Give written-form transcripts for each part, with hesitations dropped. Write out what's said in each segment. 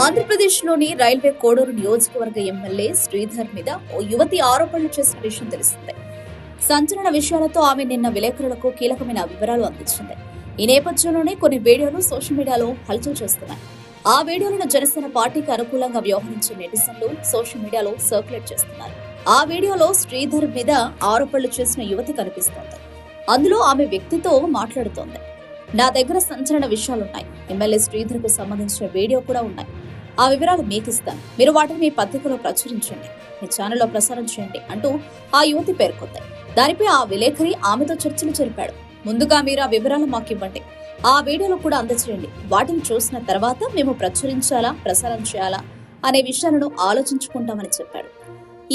ఆంధ్రప్రదేశ్లోని రైల్వే కోడూరు నియోజకవర్గ ఎమ్మెల్యే శ్రీధర్ మీద ఓ యువతి ఆరోపణలు చేసిన విషయం తెలిసిందే. సంచలన విషయాలతో ఆమె నిన్న విలేకరులకు కీలకమైన వివరాలు అందించింది. ఈ నేపథ్యంలోనే కొన్ని వీడియోలు సోషల్ మీడియాలో హల్చల్ చేస్తున్నాయి. ఆ వీడియోలను జనసేన పార్టీకి అనుకూలంగా వ్యవహరించే నెటిజన్లు సోషల్ మీడియాలో సర్క్యులేట్ చేస్తున్నారు. ఆ వీడియోలో శ్రీధర్ మీద ఆరోపణలు చేసిన యువతి కనిపిస్తోంది. అందులో ఆమె వ్యక్తితో మాట్లాడుతోంది. నా దగ్గర సంచలన విషయాలున్నాయి. ఎమ్మెల్యే శ్రీధర్ కు సంబంధించిన వీడియో కూడా ఉన్నాయి. ఆ వివరాలు మీకు ఇస్తాను. మీరు వాటిని మీ పత్రికలో ప్రచురించండి, మీ ఛానల్లో ప్రసారం చేయండి అంటూ ఆ యువతి పేర్కొంది. దానిపై ఆ విలేకరి ఆమెతో చర్చలు జరిపాడు. ముందుగా మీరు ఆ వివరాలు మాకు ఇవ్వండి, ఆ వీడియోలు కూడా అందజేయండి. వాటిని చూసిన తర్వాత మేము ప్రచురించాలా, ప్రసారం చేయాలా అనే విషయాలను ఆలోచించుకుంటామని చెప్పాడు.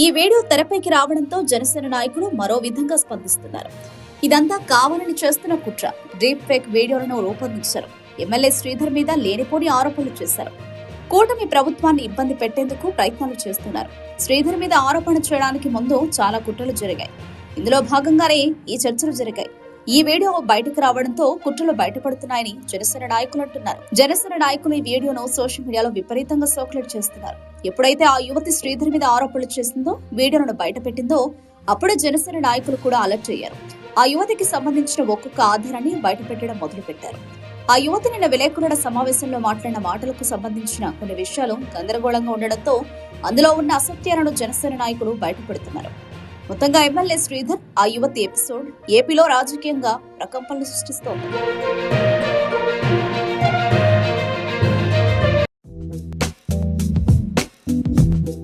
ఈ వీడియో తెరపైకి రావడంతో జనసేన నాయకులు మరో విధంగా స్పందిస్తున్నారు. ఇదంతా కావాలని చేస్తున్న కుట్ర. డీప్ ఫేక్ వీడియోలను రూపొందించారు. ఎమ్మెల్యే శ్రీధర్ మీద లేనిపోని ఆరోపణలు చేశారు. కూటమి ప్రభుత్వాన్ని ఇబ్బంది పెట్టేందుకు ప్రయత్నాలు చేస్తున్నారు. శ్రీధర్ మీద ఆరోపణ చేయడానికి ముందు చాలా కుట్రలు జరిగాయి. ఇందులో భాగంగానే ఈ చర్చలు జరిగాయి. ఈ వీడియో బయటకు రావడంతో కుట్రలు బయటపడుతున్నాయని జనసేన నాయకులు అంటున్నారు. జనసేన నాయకులు ఈ వీడియోను సోషల్ మీడియాలో విపరీతంగా సర్క్యులేట్ చేస్తున్నారు. ఎప్పుడైతే ఆ యువతి శ్రీధర్ మీద ఆరోపణలు చేసిందో, వీడియోను బయట పెట్టిందో అప్పుడే జనసేన నాయకులు కూడా అలర్ట్ అయ్యారు. ఆ యువతికి సంబంధించిన ఒక్కొక్క ఆధారాన్ని బయటపెట్టడం మొదలుపెట్టారు. ఆ యువతి నిన్న విలేకరుల సమావేశంలో మాట్లాడిన మాటలకు సంబంధించిన కొన్ని విషయాలు గందరగోళంగా ఉండడంతో అందులో ఉన్న అసత్యాలను జనసేన నాయకులు బయటపెడుతున్నారు. మొత్తంగా ఎమ్మెల్యే శ్రీధర్, ఆ యువతి ఎపిసోడ్ ఏపీలో రాజకీయంగా ప్రకంపనలు సృష్టిస్తోంది.